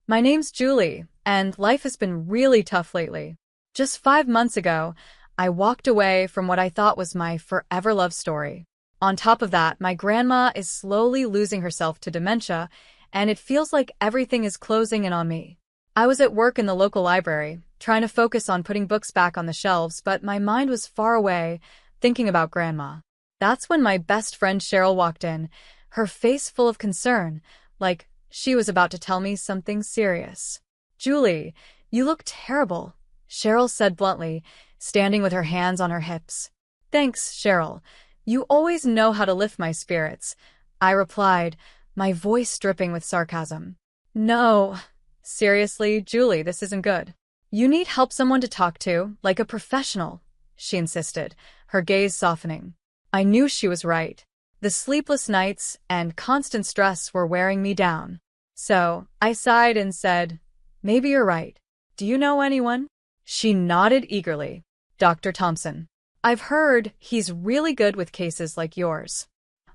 My name's Julie, and life has been really tough lately. Just 5 months ago, I walked away from what I thought was my forever love story. On top of that, my grandma is slowly losing herself to dementia, and it feels like everything is closing in on me. I was at work in the local library, trying to focus on putting books back on the shelves, but my mind was far away, thinking about Grandma. That's when my best friend Cheryl walked in, her face full of concern, like she was about to tell me something serious. "Julie, you look terrible," Cheryl said bluntly, standing with her hands on her hips. "Thanks, Cheryl. You always know how to lift my spirits," I replied, my voice dripping with sarcasm. "No. Seriously, Julie, this isn't good. You need someone to talk to, like a professional," she insisted, her gaze softening. I knew she was right. The sleepless nights and constant stress were wearing me down. So, I sighed and said, "Maybe you're right. Do you know anyone?" She nodded eagerly. "Dr. Thompson. I've heard he's really good with cases like yours.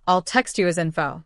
I'll text you his info."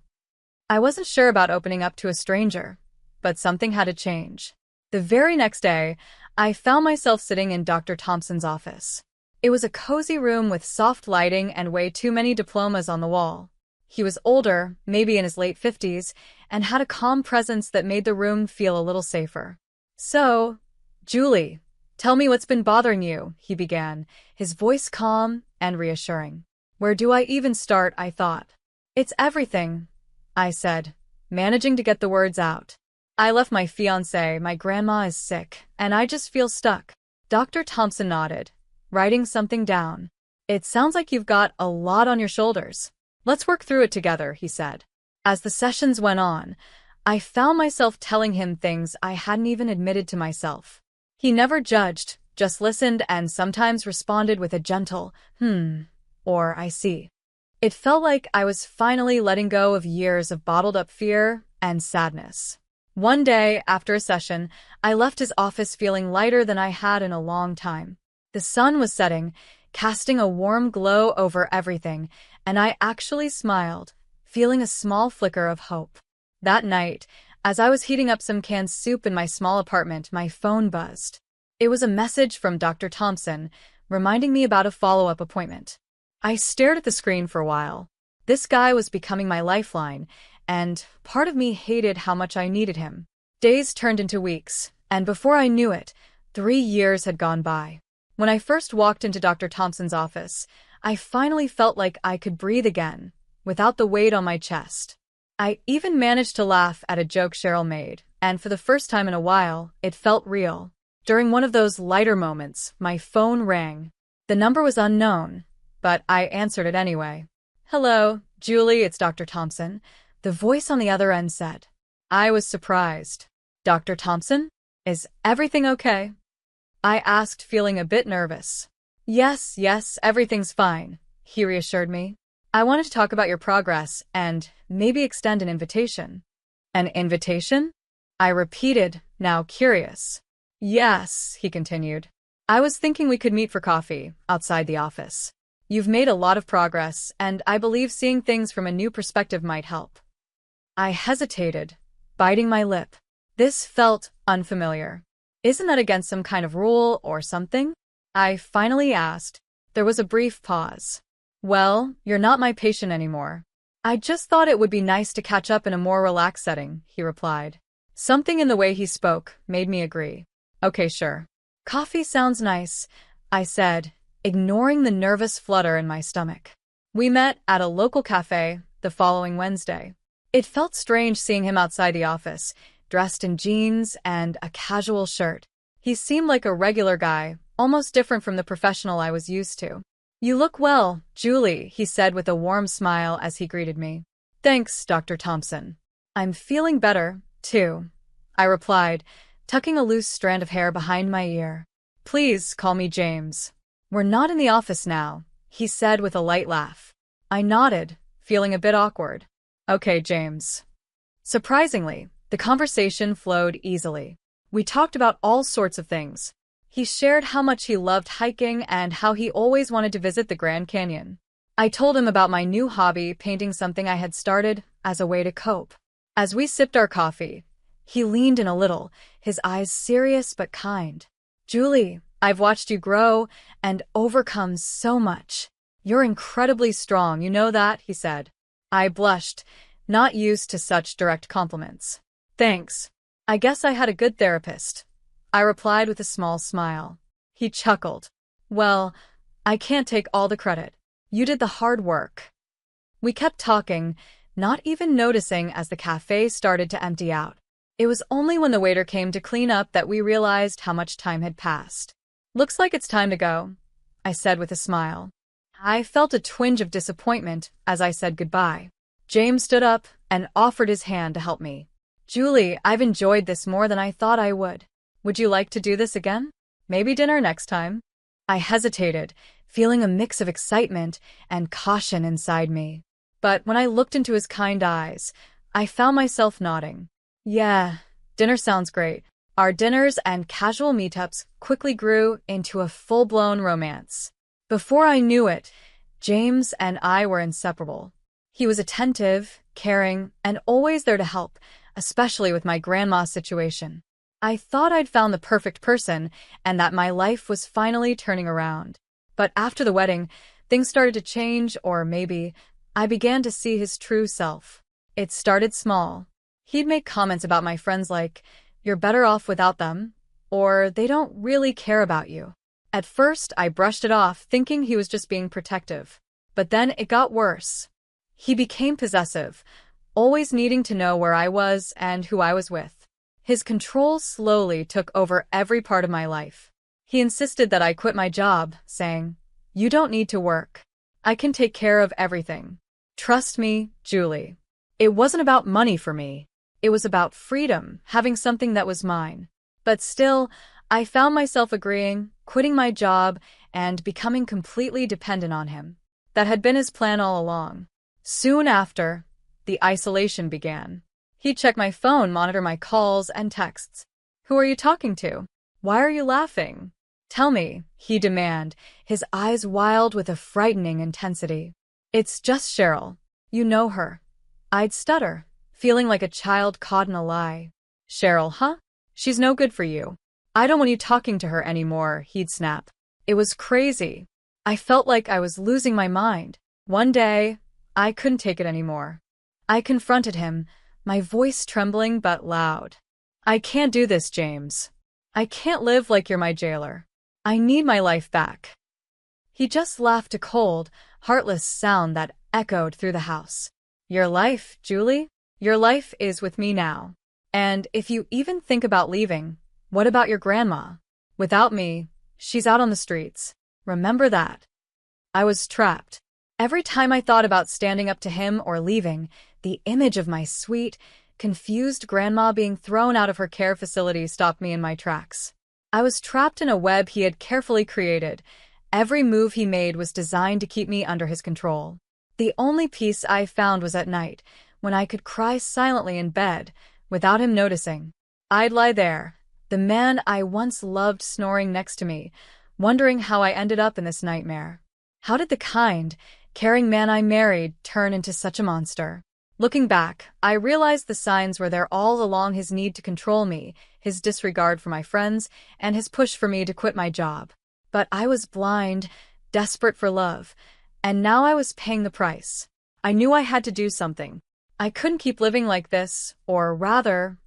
I wasn't sure about opening up to a stranger, but something had to change. The very next day, I found myself sitting in Dr. Thompson's office. It was a cozy room with soft lighting and way too many diplomas on the wall. He was older, maybe in his late 50s, and had a calm presence that made the room feel a little safer. "So, Julie, tell me what's been bothering you," he began, his voice calm and reassuring. "Where do I even start?" I thought. "It's everything," I said, managing to get the words out. "I left my fiancé, my grandma is sick, and I just feel stuck." Dr. Thompson nodded, writing something down. "It sounds like you've got a lot on your shoulders. Let's work through it together," he said. As the sessions went on, I found myself telling him things I hadn't even admitted to myself. He never judged, just listened and sometimes responded with a gentle, or "I see." It felt like I was finally letting go of years of bottled-up fear and sadness. One day, after a session, I left his office feeling lighter than I had in a long time. The sun was setting, casting a warm glow over everything, and I actually smiled, feeling a small flicker of hope. That night, as I was heating up some canned soup in my small apartment, my phone buzzed. It was a message from Dr. Thompson, reminding me about a follow-up appointment. I stared at the screen for a while. This guy was becoming my lifeline, and part of me hated how much I needed him. Days turned into weeks, and before I knew it, 3 years had gone by. When I first walked into Dr. Thompson's office, I finally felt like I could breathe again, without the weight on my chest. I even managed to laugh at a joke Cheryl made, and for the first time in a while, it felt real. During one of those lighter moments, my phone rang. The number was unknown, but I answered it anyway. "Hello, Julie, it's Dr. Thompson," the voice on the other end said. I was surprised. "Dr. Thompson? Is everything okay?" I asked, feeling a bit nervous. Yes, everything's fine," he reassured me. "I wanted to talk about your progress and maybe extend an invitation." "An invitation?" I repeated, now curious. "Yes," he continued. "I was thinking we could meet for coffee, outside the office. You've made a lot of progress, and I believe seeing things from a new perspective might help." I hesitated, biting my lip. This felt unfamiliar. "Isn't that against some kind of rule or something?" I finally asked. There was a brief pause. "Well, you're not my patient anymore. I just thought it would be nice to catch up in a more relaxed setting," he replied. Something in the way he spoke made me agree. "Okay, sure. Coffee sounds nice," I said, ignoring the nervous flutter in my stomach. We met at a local cafe the following Wednesday. It felt strange seeing him outside the office, dressed in jeans and a casual shirt. He seemed like a regular guy, almost different from the professional I was used to. "You look well, Julie," he said with a warm smile as he greeted me. "Thanks, Dr. Thompson. I'm feeling better, too," I replied, tucking a loose strand of hair behind my ear. "Please call me James." "We're not in the office now," he said with a light laugh. I nodded, feeling a bit awkward. "Okay, James." Surprisingly, the conversation flowed easily. We talked about all sorts of things. He shared how much he loved hiking and how he always wanted to visit the Grand Canyon. I told him about my new hobby, painting, something I had started as a way to cope. As we sipped our coffee, He leaned in a little, his eyes serious but kind. "Julie, I've watched you grow and overcome so much. You're incredibly strong, you know that," he said. I blushed, not used to such direct compliments. "Thanks. I guess I had a good therapist," I replied with a small smile. He chuckled. "Well, I can't take all the credit. You did the hard work." We kept talking, not even noticing as the cafe started to empty out. It was only when the waiter came to clean up that we realized how much time had passed. "Looks like it's time to go," I said with a smile. I felt a twinge of disappointment as I said goodbye. James stood up and offered his hand to help me. "Julie, I've enjoyed this more than I thought I would. Would you like to do this again? Maybe dinner next time?" I hesitated, feeling a mix of excitement and caution inside me. But when I looked into his kind eyes, I found myself nodding. "Yeah, dinner sounds great." Our dinners and casual meetups quickly grew into a full-blown romance. Before I knew it, James and I were inseparable. He was attentive, caring, and always there to help, especially with my grandma's situation. I thought I'd found the perfect person and that my life was finally turning around. But after the wedding, things started to change, or maybe I began to see his true self. It started small. He'd make comments about my friends like, "You're better off without them," or "They don't really care about you." At first, I brushed it off, thinking he was just being protective. But then it got worse. He became possessive, always needing to know where I was and who I was with. His control slowly took over every part of my life. He insisted that I quit my job, saying, "You don't need to work. I can take care of everything. Trust me, Julie." It wasn't about money for me. It was about freedom, having something that was mine. But still, I found myself agreeing, quitting my job, and becoming completely dependent on him. That had been his plan all along. Soon after, the isolation began. He'd check my phone, monitor my calls and texts. "Who are you talking to? Why are you laughing? Tell me," he'd demand, his eyes wild with a frightening intensity. "It's just Cheryl. You know her." I'd stutter, feeling like a child caught in a lie. "Cheryl, huh? She's no good for you. I don't want you talking to her anymore," he'd snap. It was crazy. I felt like I was losing my mind. One day, I couldn't take it anymore. I confronted him, my voice trembling but loud. "I can't do this, James. I can't live like you're my jailer. I need my life back." He just laughed, a cold, heartless sound that echoed through the house. "Your life, Julie? Your life is with me now. And if you even think about leaving, what about your grandma? Without me, she's out on the streets. Remember that." I was trapped. Every time I thought about standing up to him or leaving, the image of my sweet, confused grandma being thrown out of her care facility stopped me in my tracks. I was trapped in a web he had carefully created. Every move he made was designed to keep me under his control. The only peace I found was at night, when I could cry silently in bed, without him noticing. I'd lie there, the man I once loved snoring next to me, wondering how I ended up in this nightmare. How did the kind, caring man I married turn into such a monster? Looking back, I realized the signs were there all along: his need to control me, his disregard for my friends, and his push for me to quit my job. But I was blind, desperate for love, and now I was paying the price. I knew I had to do something. I couldn't keep living like this, or rather,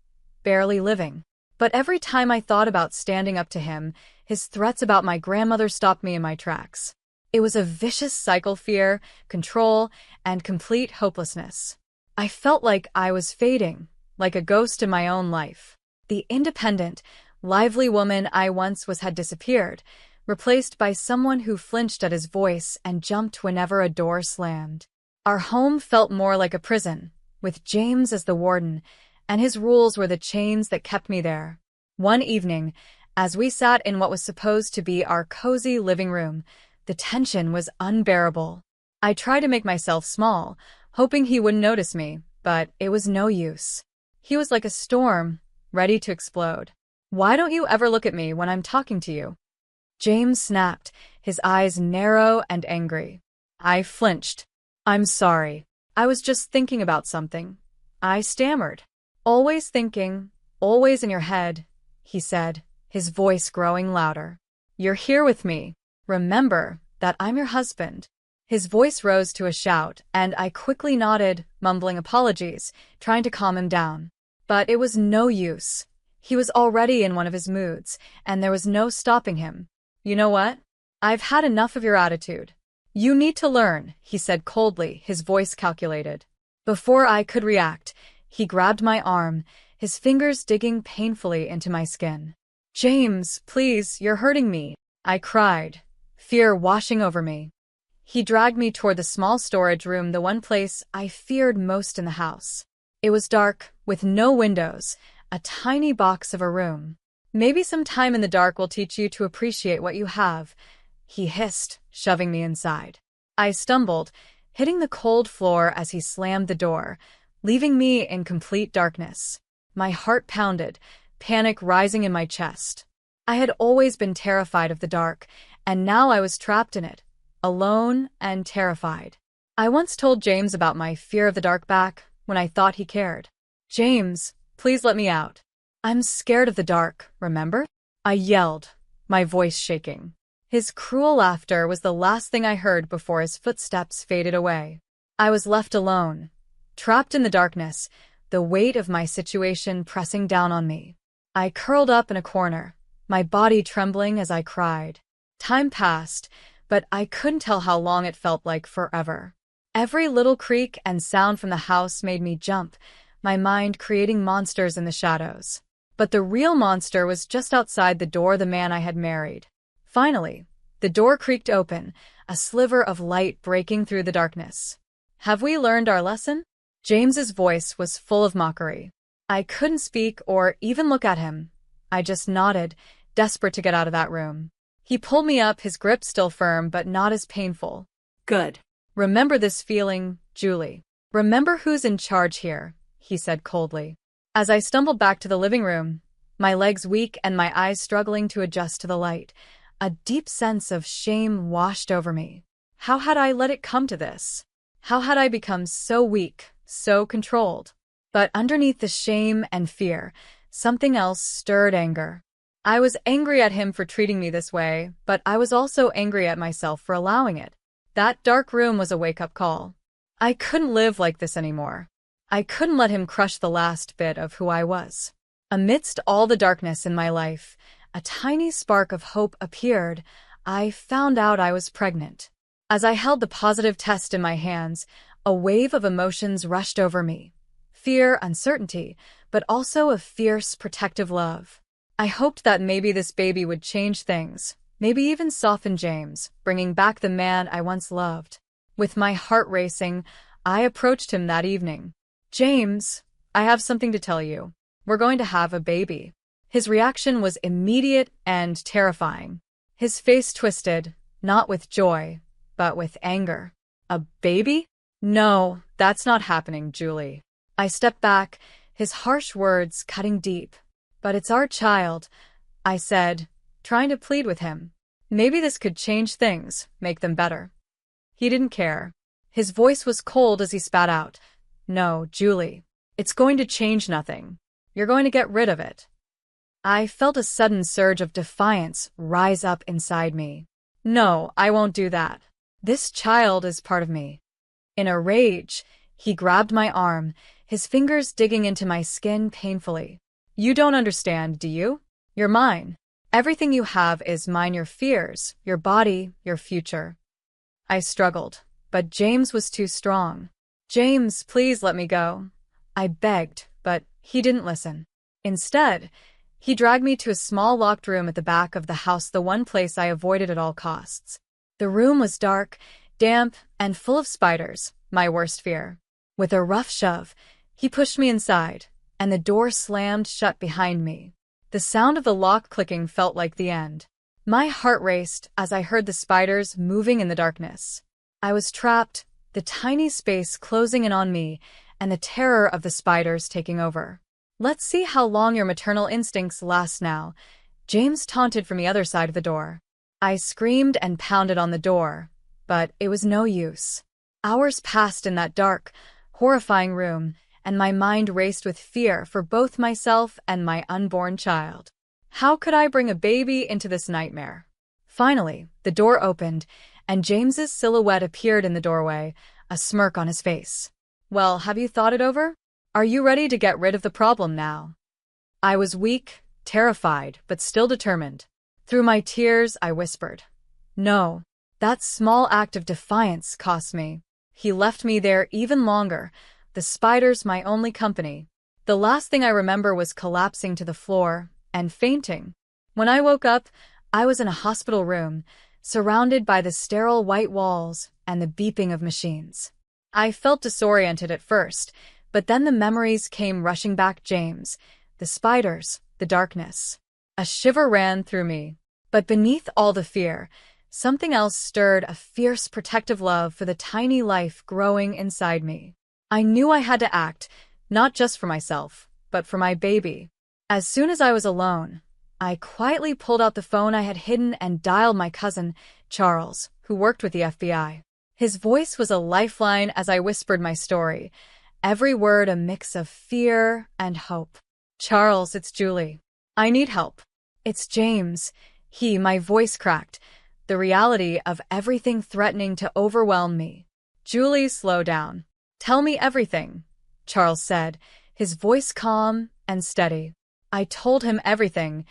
barely living. But every time I thought about standing up to him, his threats about my grandmother stopped me in my tracks. It was a vicious cycle: fear, control, and complete hopelessness. I felt like I was fading, like a ghost in my own life. The independent, lively woman I once was had disappeared, replaced by someone who flinched at his voice and jumped whenever a door slammed. Our home felt more like a prison, with James as the warden, and his rules were the chains that kept me there. One evening, as we sat in what was supposed to be our cozy living room, the tension was unbearable. I tried to make myself small, hoping he wouldn't notice me, but it was no use. He was like a storm, ready to explode. "Why don't you ever look at me when I'm talking to you?" James snapped, his eyes narrow and angry. I flinched. "I'm sorry. I was just thinking about something." I stammered. "Always thinking? always in your head, he said, his voice growing louder. You're here with me. Remember that I'm your husband. His voice rose to a shout, and I quickly nodded, mumbling apologies, trying to calm him down. But it was no use. He was already in one of his moods, and there was no stopping him. You know what? I've had enough of your attitude. You need to learn, he said coldly, his voice calculated. Before I could react, he grabbed my arm, his fingers digging painfully into my skin. James, please, you're hurting me, I cried, fear washing over me. He dragged me toward the small storage room, the one place I feared most in the house. It was dark, with no windows, a tiny box of a room. Maybe some time in the dark will teach you to appreciate what you have, he hissed, shoving me inside. I stumbled, hitting the cold floor as he slammed the door, leaving me in complete darkness. My heart pounded, panic rising in my chest. I had always been terrified of the dark, and now I was trapped in it, alone and terrified. I once told James about my fear of the dark back when I thought he cared. James, please let me out. I'm scared of the dark, remember? I yelled, my voice shaking. His cruel laughter was the last thing I heard before his footsteps faded away. I was left alone, trapped in the darkness, the weight of my situation pressing down on me. I curled up in a corner, my body trembling as I cried. Time passed, but I couldn't tell how long it felt like forever. Every little creak and sound from the house made me jump, my mind creating monsters in the shadows. But the real monster was just outside the door, the man I had married. Finally, the door creaked open, a sliver of light breaking through the darkness. Have we learned our lesson? James's voice was full of mockery. I couldn't speak or even look at him. I just nodded, desperate to get out of that room. He pulled me up, his grip still firm but not as painful. Good. Remember this feeling, Julie. Remember who's in charge here, he said coldly. As I stumbled back to the living room, my legs weak and my eyes struggling to adjust to the light, a deep sense of shame washed over me. How had I let it come to this? How had I become so weak, so controlled? But underneath the shame and fear, something else stirred: anger. I was angry at him for treating me this way, but I was also angry at myself for allowing it. That dark room was a wake-up call. I couldn't live like this anymore. I couldn't let him crush the last bit of who I was. Amidst all the darkness in my life, a tiny spark of hope appeared. I found out I was pregnant. As I held the positive test in my hands, a wave of emotions rushed over me. Fear, uncertainty, but also a fierce, protective love. I hoped that maybe this baby would change things, maybe even soften James, bringing back the man I once loved. With my heart racing, I approached him that evening. James, I have something to tell you. We're going to have a baby. His reaction was immediate and terrifying. His face twisted, not with joy, but with anger. A baby? No, that's not happening, Julie. I stepped back, his harsh words cutting deep. But it's our child, I said, trying to plead with him. Maybe this could change things, make them better. He didn't care. His voice was cold as he spat out. No, Julie, it's going to change nothing. You're going to get rid of it. I felt a sudden surge of defiance rise up inside me. No, I won't do that. This child is part of me. In a rage, he grabbed my arm, his fingers digging into my skin painfully. You don't understand, do you? You're mine. Everything you have is mine, your fears, your body, your future. I struggled, but James was too strong. James, please let me go. I begged, but he didn't listen. Instead, he dragged me to a small locked room at the back of the house, the one place I avoided at all costs. The room was dark, damp, and full of spiders, my worst fear. With a rough shove, he pushed me inside, and the door slammed shut behind me. The sound of the lock clicking felt like the end. My heart raced as I heard the spiders moving in the darkness. I was trapped, the tiny space closing in on me, and the terror of the spiders taking over. Let's see how long your maternal instincts last now, James taunted from the other side of the door. I screamed and pounded on the door, but it was no use. Hours passed in that dark, horrifying room, and my mind raced with fear for both myself and my unborn child. How could I bring a baby into this nightmare? Finally, the door opened, and James's silhouette appeared in the doorway, a smirk on his face. Well, have you thought it over? Are you ready to get rid of the problem now? I was weak, terrified, but still determined. Through my tears, I whispered, "No." That small act of defiance cost me. He left me there even longer, the spiders my only company. The last thing I remember was collapsing to the floor and fainting. When I woke up, I was in a hospital room, surrounded by the sterile white walls and the beeping of machines. I felt disoriented at first, but then the memories came rushing back. James, the spiders, the darkness. A shiver ran through me. But beneath all the fear, something else stirred, a fierce protective love for the tiny life growing inside me. I knew I had to act, not just for myself, but for my baby. As soon as I was alone, I quietly pulled out the phone I had hidden and dialed my cousin, Charles, who worked with the FBI. His voice was a lifeline as I whispered my story, every word a mix of fear and hope. "Charles, it's Julie. I need help." "It's James." My voice cracked, the reality of everything threatening to overwhelm me. "Julie, slow down. Tell me everything," Charles said, his voice calm and steady. I told him everything,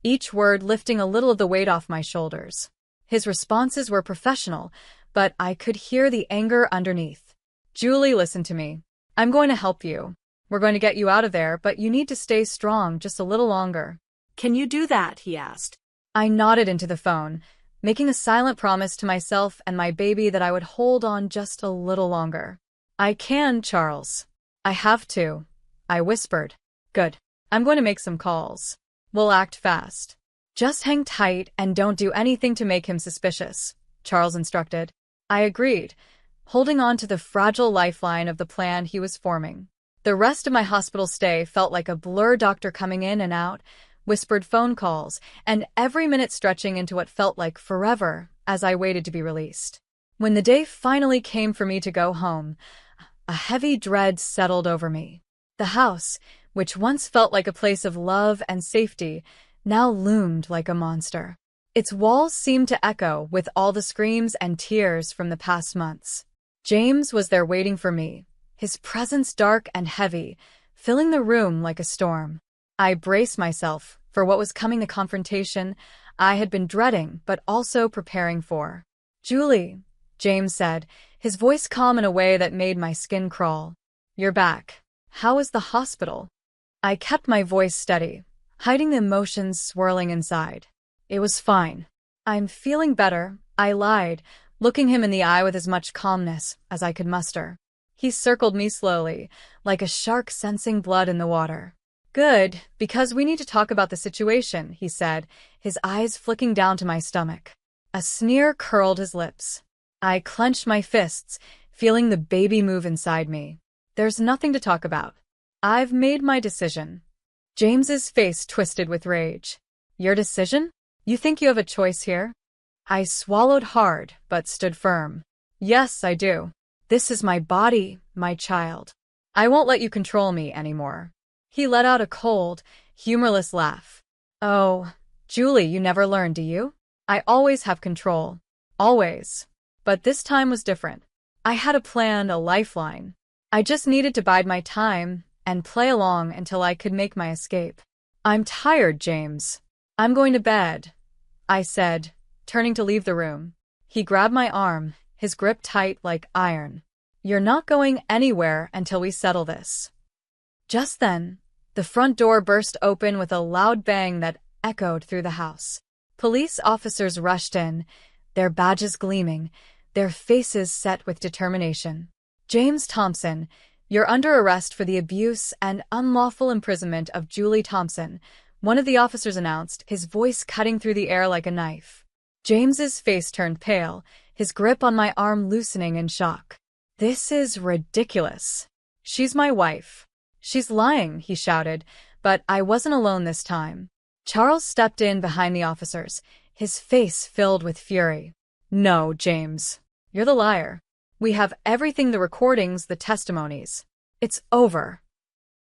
each word lifting a little of the weight off my shoulders. His responses were professional, but I could hear the anger underneath. "Julie, listen to me. I'm going to help you. We're going to get you out of there, but you need to stay strong just a little longer." "Can you do that?" he asked. I nodded into the phone, making a silent promise to myself and my baby that I would hold on just a little longer. "I can, Charles. I have to," I whispered. "Good. I'm going to make some calls. We'll act fast. Just hang tight and don't do anything to make him suspicious," Charles instructed. I agreed, holding on to the fragile lifeline of the plan he was forming. The rest of my hospital stay felt like a blur, doctor coming in and out, whispered phone calls, and every minute stretching into what felt like forever as I waited to be released. When the day finally came for me to go home, a heavy dread settled over me. The house, which once felt like a place of love and safety, now loomed like a monster. Its walls seemed to echo with all the screams and tears from the past months. James was there waiting for me, his presence dark and heavy, filling the room like a storm. I braced myself for what was coming, the confrontation I had been dreading but also preparing for. "Julie," James said, his voice calm in a way that made my skin crawl. "You're back. How is the hospital?" I kept my voice steady, hiding the emotions swirling inside. "It was fine. I'm feeling better," I lied, looking him in the eye with as much calmness as I could muster. He circled me slowly, like a shark sensing blood in the water. "Good, because we need to talk about the situation," he said, his eyes flicking down to my stomach. A sneer curled his lips. I clenched my fists, feeling the baby move inside me. "There's nothing to talk about. I've made my decision." James's face twisted with rage. "Your decision? You think you have a choice here?" I swallowed hard, but stood firm. "Yes, I do. This is my body, my child. I won't let you control me anymore." He let out a cold, humorless laugh. "Oh, Julie, you never learn, do you? I always have control. Always. But this time was different. I had a plan, a lifeline. I just needed to bide my time and play along until I could make my escape." "I'm tired, James. I'm going to bed," I said, turning to leave the room. He grabbed my arm, his grip tight like iron. "You're not going anywhere until we settle this." Just then, the front door burst open with a loud bang that echoed through the house. Police officers rushed in, their badges gleaming, their faces set with determination. "James Thompson, you're under arrest for the abuse and unlawful imprisonment of Julie Thompson," one of the officers announced, his voice cutting through the air like a knife. James's face turned pale, his grip on my arm loosening in shock. "This is ridiculous. She's my wife." "She's lying," he shouted, but I wasn't alone this time. Charles stepped in behind the officers, his face filled with fury. "No, James. You're the liar. We have everything, the recordings, the testimonies." It's over.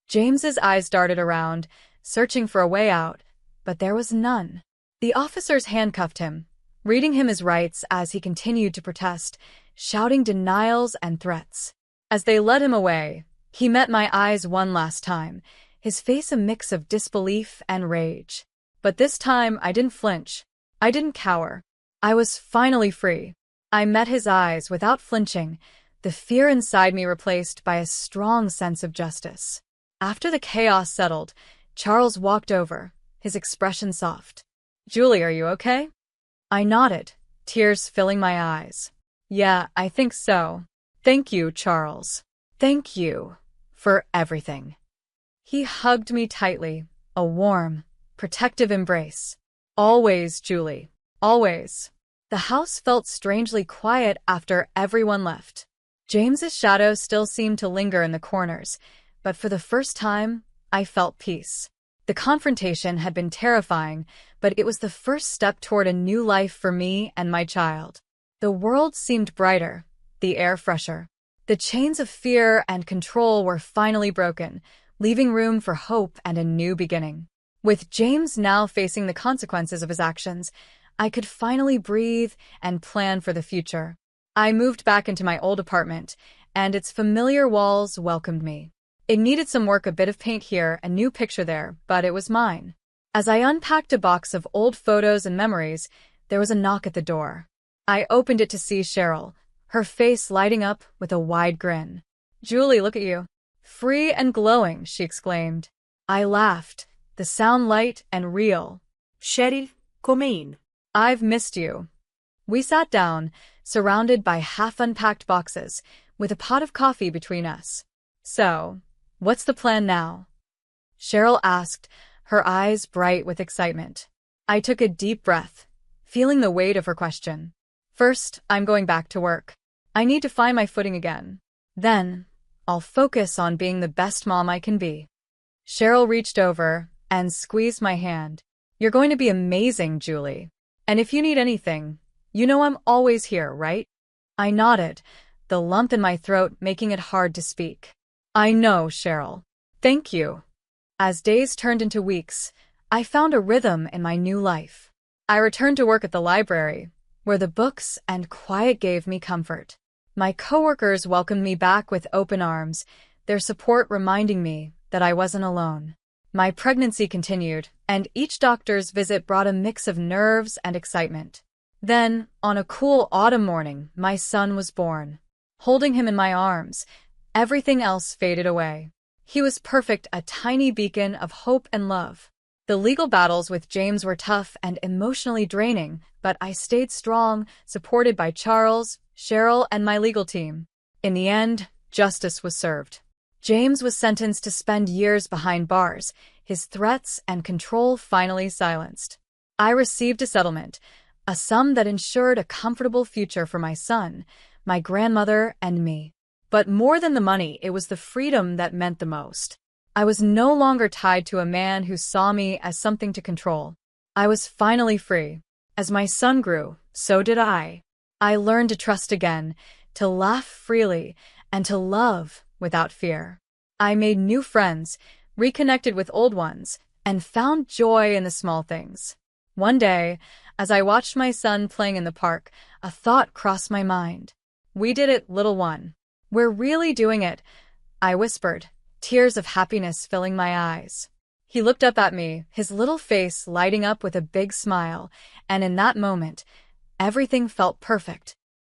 James's eyes darted around, searching for a way out, but there was none. The officers handcuffed him, reading him his rights as he continued to protest, shouting denials and threats. As they led him away, he met my eyes one last time, his face a mix of disbelief and rage. But this time I didn't flinch. I didn't cower. I was finally free. I met his eyes without flinching, the fear inside me replaced by a strong sense of justice. After the chaos settled, Charles walked over, his expression soft. "Julie, are you okay?" I nodded, tears filling my eyes. "Yeah, I think so. Thank you, Charles. Thank you for everything." He hugged me tightly, a warm, protective embrace. "Always, Julie. Always." The house felt strangely quiet after everyone left. James's shadow still seemed to linger in the corners, but for the first time, I felt peace. The confrontation had been terrifying, but it was the first step toward a new life for me and my child. The world seemed brighter, the air fresher. The chains of fear and control were finally broken, leaving room for hope and a new beginning. With James now facing the consequences of his actions, I could finally breathe and plan for the future. I moved back into my old apartment, and its familiar walls welcomed me. It needed some work, a bit of paint here, a new picture there, but it was mine. As I unpacked a box of old photos and memories, there was a knock at the door. I opened it to see Cheryl, her face lighting up with a wide grin. "Julie, look at you. Free and glowing," she exclaimed. I laughed, the sound light and real. "Cheryl, come in." "I've missed you." We sat down, surrounded by half-unpacked boxes, with a pot of coffee between us. "So, what's the plan now?" Cheryl asked, her eyes bright with excitement. I took a deep breath, feeling the weight of her question. "First, I'm going back to work. I need to find my footing again. Then, I'll focus on being the best mom I can be." Cheryl reached over and squeezed my hand. "You're going to be amazing, Julie. And if you need anything, you know I'm always here, right?" I nodded, the lump in my throat making it hard to speak. "I know, Cheryl. Thank you." As days turned into weeks, I found a rhythm in my new life. I returned to work at the library, where the books and quiet gave me comfort. My coworkers welcomed me back with open arms, their support reminding me that I wasn't alone. My pregnancy continued, and each doctor's visit brought a mix of nerves and excitement. Then, on a cool autumn morning, my son was born. Holding him in my arms, everything else faded away. He was perfect, a tiny beacon of hope and love. The legal battles with James were tough and emotionally draining, but I stayed strong, supported by Charles, Cheryl, and my legal team. In the end, justice was served. James was sentenced to spend years behind bars, his threats and control finally silenced. I received a settlement, a sum that ensured a comfortable future for my son, my grandmother, and me. But more than the money, it was the freedom that meant the most. I was no longer tied to a man who saw me as something to control. I was finally free. As my son grew, so did I. I learned to trust again, to laugh freely, and to love without fear. I made new friends, reconnected with old ones, and found joy in the small things. One day, as I watched my son playing in the park, a thought crossed my mind. "We did it, little one. We're really doing it," I whispered, tears of happiness filling my eyes. He looked up at me, his little face lighting up with a big smile, and in that moment, everything felt perfect.